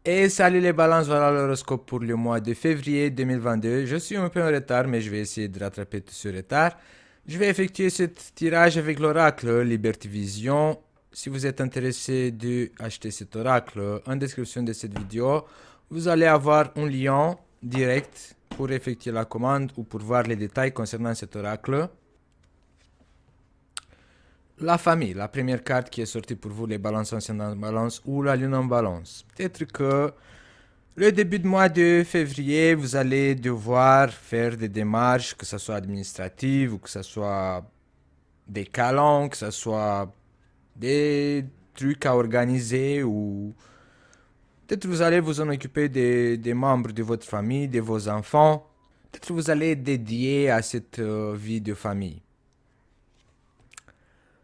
Et salut les balances, voilà l'horoscope pour le mois de février 2022. Je suis un peu en retard, mais je vais essayer de rattraper tout ce retard. Je vais effectuer ce tirage avec l'oracle Liberty Vision. Si vous êtes intéressé d'acheter cet oracle, en description de cette vidéo, vous allez avoir un lien direct pour effectuer la commande ou pour voir les détails concernant cet oracle. La famille, la première carte qui est sortie pour vous, les balances ascendant balance ou la lune en balance. Peut-être que le début de mois de février, vous allez devoir faire des démarches, que ce soit administratives ou que ce soit des câlins, que ce soit des trucs à organiser ou peut-être vous allez vous en occuper des membres de votre famille, de vos enfants. Peut-être vous allez être dédié à cette vie de famille.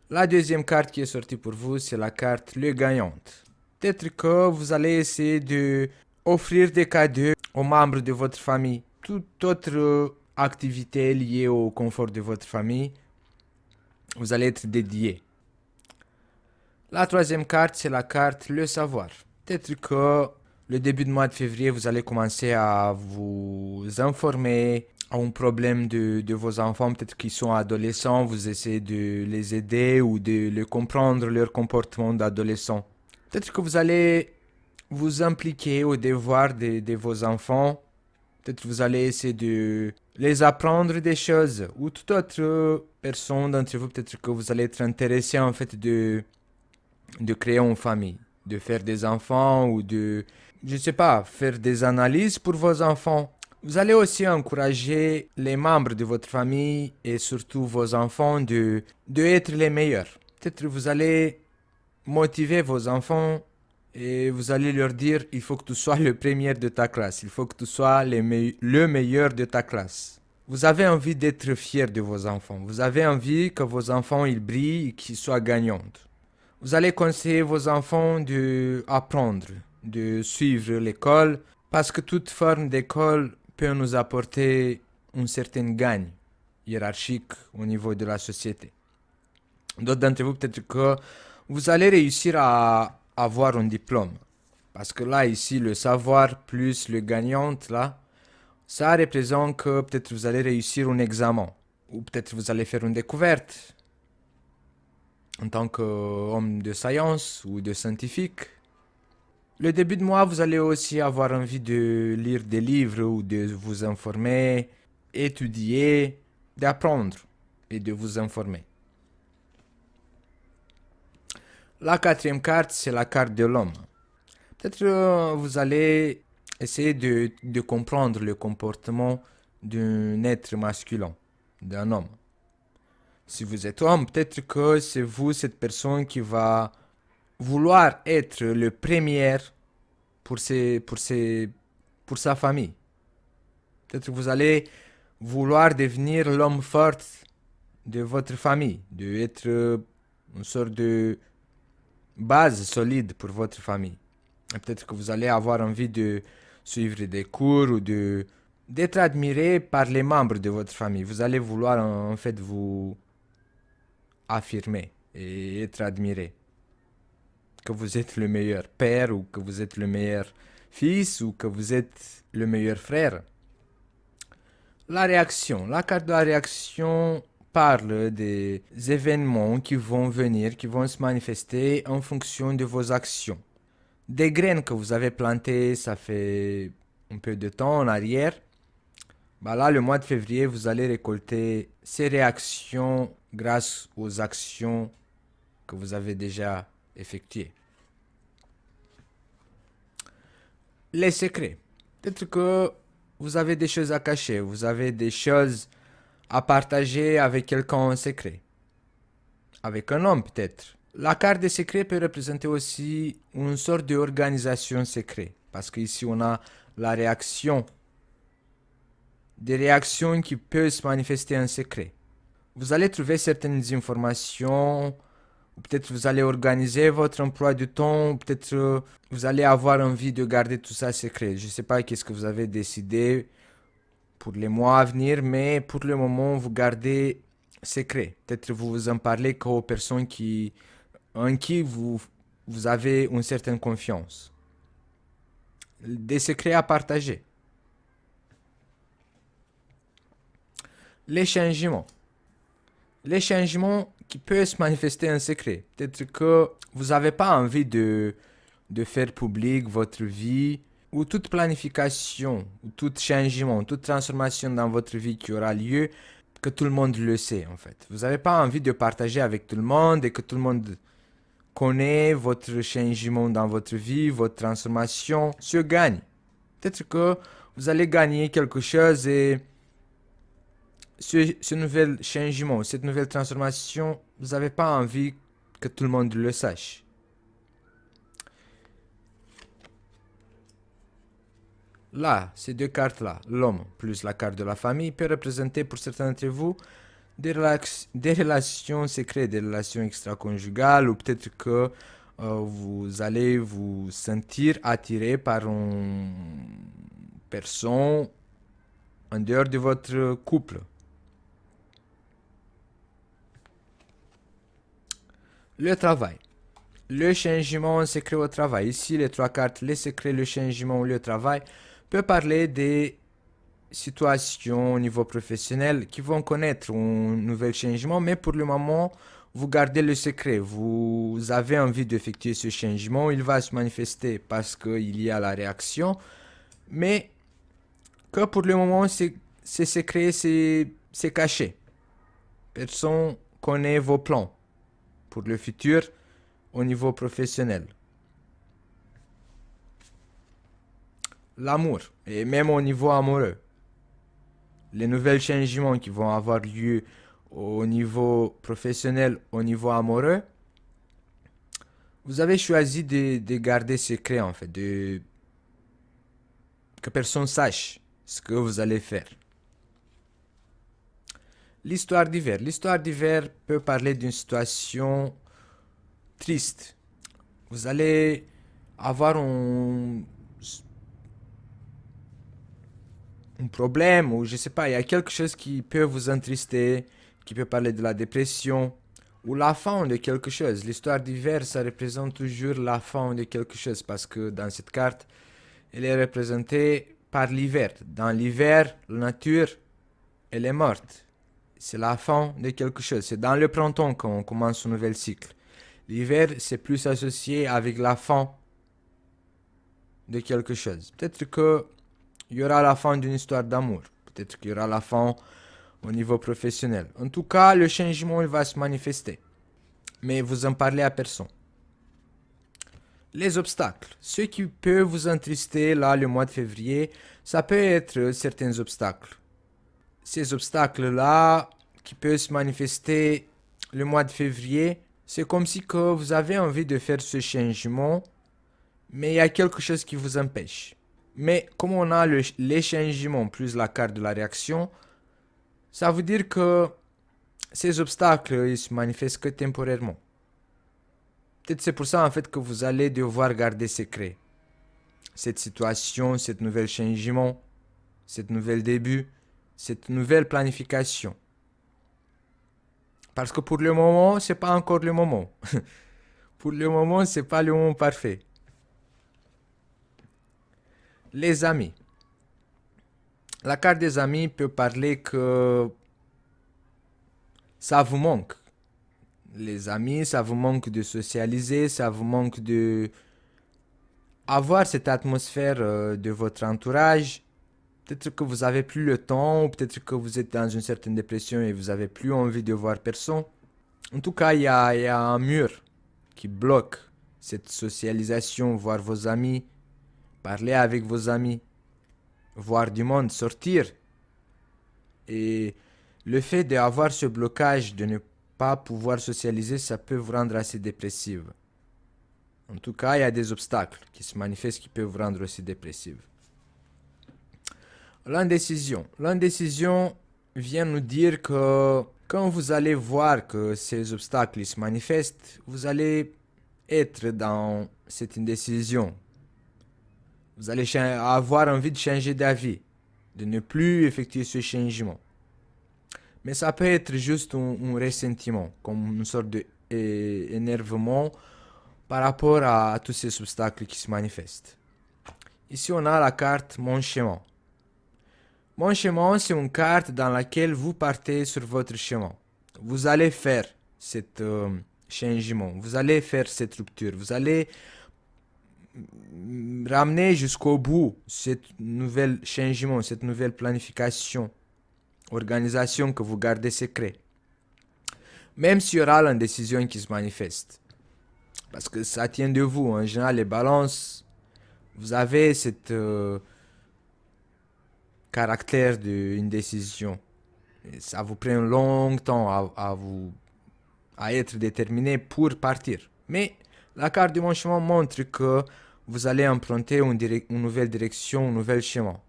La deuxième carte qui est sortie pour vous, c'est la carte le gagnante. Peut-être que vous allez essayer de offrir des cadeaux aux membres de votre famille. Toute autre activité liée au confort de votre famille, vous allez être dédié. La troisième carte, c'est la carte le savoir. Peut-être que le début du mois de février, vous allez commencer à vous informer à un problème de vos enfants, peut-être qu'ils sont adolescents, vous essayez de les aider ou de les comprendre leur comportement d'adolescent. Peut-être que vous allez vous impliquer aux devoirs de vos enfants. Peut-être que vous allez essayer de les apprendre des choses. Ou toute autre personne d'entre vous, peut-être que vous allez être intéressé en fait de créer une famille. De faire des enfants ou de, je sais pas, faire des analyses pour vos enfants. Vous allez aussi encourager les membres de votre famille et surtout vos enfants de être les meilleurs. Peut-être que vous allez motiver vos enfants et vous allez leur dire il faut que tu sois le premier de ta classe, il faut que tu sois le meilleur de ta classe. Vous avez envie d'être fier de vos enfants, vous avez envie que vos enfants ils brillent et qu'ils soient gagnants. Vous allez conseiller vos enfants de apprendre, de suivre l'école parce que toute forme d'école peut nous apporter une certaine gagne hiérarchique au niveau de la société. D'autres d'entre vous, peut-être que vous allez réussir à avoir un diplôme. Parce que là, ici, le savoir plus le gagnant, là, ça représente que peut-être vous allez réussir un examen. Ou peut-être vous allez faire une découverte en tant qu'homme de science ou de scientifique. Le début de mois, vous allez aussi avoir envie de lire des livres ou de vous informer, étudier, d'apprendre et de vous informer. La quatrième carte, c'est la carte de l'homme. Peut-être vous allez essayer de comprendre le comportement d'un être masculin, d'un homme. Si vous êtes homme, peut-être que c'est vous, cette personne qui va vouloir être le premier pour sa famille. Peut-être que vous allez vouloir devenir l'homme fort de votre famille, d'être une sorte de base solide pour votre famille. Et peut-être que vous allez avoir envie de suivre des cours ou d'être admiré par les membres de votre famille. Vous allez vouloir en fait vous affirmer et être admiré. Que vous êtes le meilleur père ou que vous êtes le meilleur fils ou que vous êtes le meilleur frère. La réaction. La carte de la réaction parle des événements qui vont venir, qui vont se manifester en fonction de vos actions. Des graines que vous avez plantées, ça fait un peu de temps en arrière. Bah là, le mois de février, vous allez récolter ces réactions grâce aux actions que vous avez déjà effectuées. Les secrets. Peut-être que vous avez des choses à cacher, vous avez des choses à partager avec quelqu'un en secret. Avec un homme peut-être. La carte des secrets peut représenter aussi une sorte d'organisation secrète. Parce qu'ici on a la réaction. Des réactions qui peuvent se manifester en secret. Vous allez trouver certaines informations, ou peut-être vous allez organiser votre emploi du temps, ou peut-être vous allez avoir envie de garder tout ça secret. Je ne sais pas qu'est-ce que vous avez décidé pour les mois à venir, mais pour le moment, vous gardez secret. Peut-être vous en parlez qu'aux personnes en qui vous avez une certaine confiance. des secrets à partager. Les changements. Les changements qui peuvent se manifester en secret. Peut-être que vous n'avez pas envie de faire public votre vie ou toute planification, ou tout changement, toute transformation dans votre vie qui aura lieu, que tout le monde le sait en fait. Vous n'avez pas envie de partager avec tout le monde et que tout le monde connaît votre changement dans votre vie, votre transformation, se gagne. Peut-être que vous allez gagner quelque chose et ce nouvel changement, cette nouvelle transformation, vous n'avez pas envie que tout le monde le sache. Là, ces deux cartes-là, l'homme plus la carte de la famille, peut représenter pour certains d'entre vous des relations secrètes, des relations extra-conjugales, ou peut-être que vous allez vous sentir attiré par une personne en dehors de votre couple. Le travail. Le changement secret au travail. Ici, les trois cartes, les secrets, le changement, le travail, peut parler des situations au niveau professionnel qui vont connaître un nouvel changement, mais pour le moment, vous gardez le secret. Vous avez envie d'effectuer ce changement, il va se manifester parce qu'il y a la réaction, mais que pour le moment, c'est secret, c'est caché. Personne connaît vos plans pour le futur au niveau professionnel. L'amour, et même au niveau amoureux. Les nouveaux changements qui vont avoir lieu au niveau professionnel, au niveau amoureux, vous avez choisi de garder secret en fait, que personne sache ce que vous allez faire. L'histoire d'hiver. L'histoire d'hiver peut parler d'une situation triste. Vous allez avoir un problème ou je sais pas, il y a quelque chose qui peut vous entrister, qui peut parler de la dépression ou la fin de quelque chose. L'histoire d'hiver, ça représente toujours la fin de quelque chose parce que dans cette carte, elle est représentée par l'hiver. Dans l'hiver, la nature, elle est morte. C'est la fin de quelque chose. C'est dans le printemps qu'on commence un nouvel cycle. L'hiver, c'est plus associé avec la fin de quelque chose. Peut-être que il y aura la fin d'une histoire d'amour. Peut-être qu'il y aura la fin au niveau professionnel. En tout cas, le changement il va se manifester. Mais vous en parlez à personne. Les obstacles. Ce qui peut vous entrister là le mois de février, ça peut être certains obstacles. Ces obstacles-là qui peuvent se manifester le mois de février, c'est comme si que vous avez envie de faire ce changement, mais il y a quelque chose qui vous empêche. Mais comme on a les changements plus la carte de la réaction, ça veut dire que ces obstacles ils se manifestent que temporairement. Peut-être c'est pour ça en fait que vous allez devoir garder secret cette situation, cette nouvelle changement, cette nouvelle début, cette nouvelle planification. Parce que pour le moment, c'est pas encore le moment. Pour le moment, c'est pas le moment parfait. Les amis. La carte des amis peut parler que ça vous manque. Les amis, ça vous manque de socialiser, ça vous manque de avoir cette atmosphère de votre entourage. Peut-être que vous avez plus le temps, ou peut-être que vous êtes dans une certaine dépression et vous avez plus envie de voir personne. En tout cas, il y a un mur qui bloque cette socialisation, voir vos amis, parler avec vos amis, voir du monde, sortir. Et le fait d'avoir ce blocage, de ne pas pouvoir socialiser, ça peut vous rendre assez dépressive. En tout cas, il y a des obstacles qui se manifestent qui peuvent vous rendre aussi dépressive. L'indécision. L'indécision vient nous dire que quand vous allez voir que ces obstacles se manifestent, vous allez être dans cette indécision. Vous allez avoir envie de changer d'avis, de ne plus effectuer ce changement. Mais ça peut être juste un ressentiment, comme une sorte d'énervement par rapport à tous ces obstacles qui se manifestent. Ici, on a la carte Mon chemin. Mon chemin, c'est une carte dans laquelle vous partez sur votre chemin. Vous allez faire cet changement, vous allez faire cette rupture, vous allez ramener jusqu'au bout cette nouvelle changement, cette nouvelle planification, organisation que vous gardez secret. Même s'il y aura l'indécision qui se manifeste. Parce que ça tient de vous. En général, les balances, vous avez cette caractère d'une décision. Et ça vous prend longtemps à être déterminé pour partir. Mais la carte du bon chemin montre que vous allez emprunter une nouvelle direction, un nouvel chemin.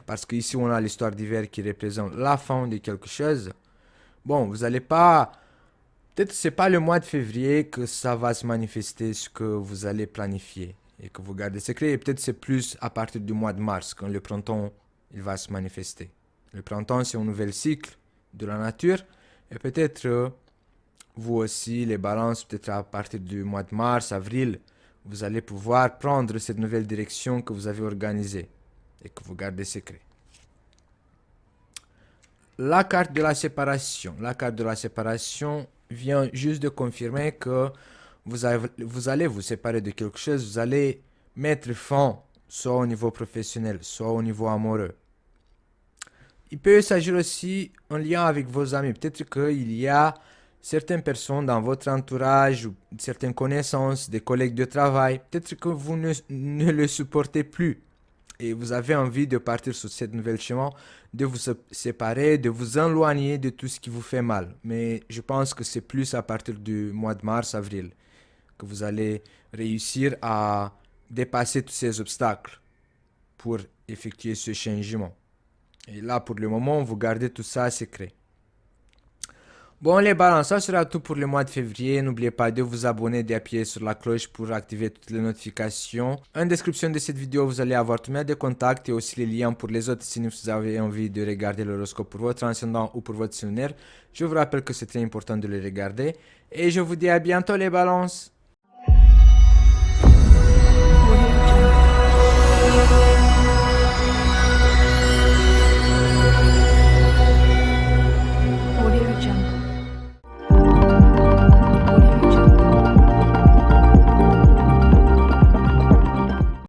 Parce qu'ici, on a l'histoire d'hiver qui représente la fin de quelque chose. Bon, vous n'allez pas... Peut-être que ce n'est pas le mois de février que ça va se manifester, ce que vous allez planifier et que vous gardez secret. Et peut-être c'est plus à partir du mois de mars, quand le printemps il va se manifester. Le printemps, c'est un nouvel cycle de la nature. Et peut-être vous aussi, les balances, peut-être à partir du mois de mars, avril, vous allez pouvoir prendre cette nouvelle direction que vous avez organisée et que vous gardez secret. La carte de la séparation. La carte de la séparation vient juste de confirmer que vous allez vous séparer de quelque chose, vous allez mettre fin, soit au niveau professionnel, soit au niveau amoureux. Il peut s'agir aussi en lien avec vos amis. Peut-être qu'il y a certaines personnes dans votre entourage, ou certaines connaissances, des collègues de travail. Peut-être que vous ne le supportez plus. Et vous avez envie de partir sur cette nouvelle chemin, de vous séparer, de vous éloigner de tout ce qui vous fait mal. Mais je pense que c'est plus à partir du mois de mars, avril, que vous allez réussir à dépasser tous ces obstacles pour effectuer ce changement. Et là, pour le moment, vous gardez tout ça secret. Bon les balances, ça sera tout pour le mois de février. N'oubliez pas de vous abonner et d'appuyer sur la cloche pour activer toutes les notifications. En description de cette vidéo, vous allez avoir tous mes contacts et aussi les liens pour les autres signes si vous avez envie de regarder l'horoscope pour votre ascendant ou pour votre lunaire. Je vous rappelle que c'est très important de le regarder. Et je vous dis à bientôt les balances.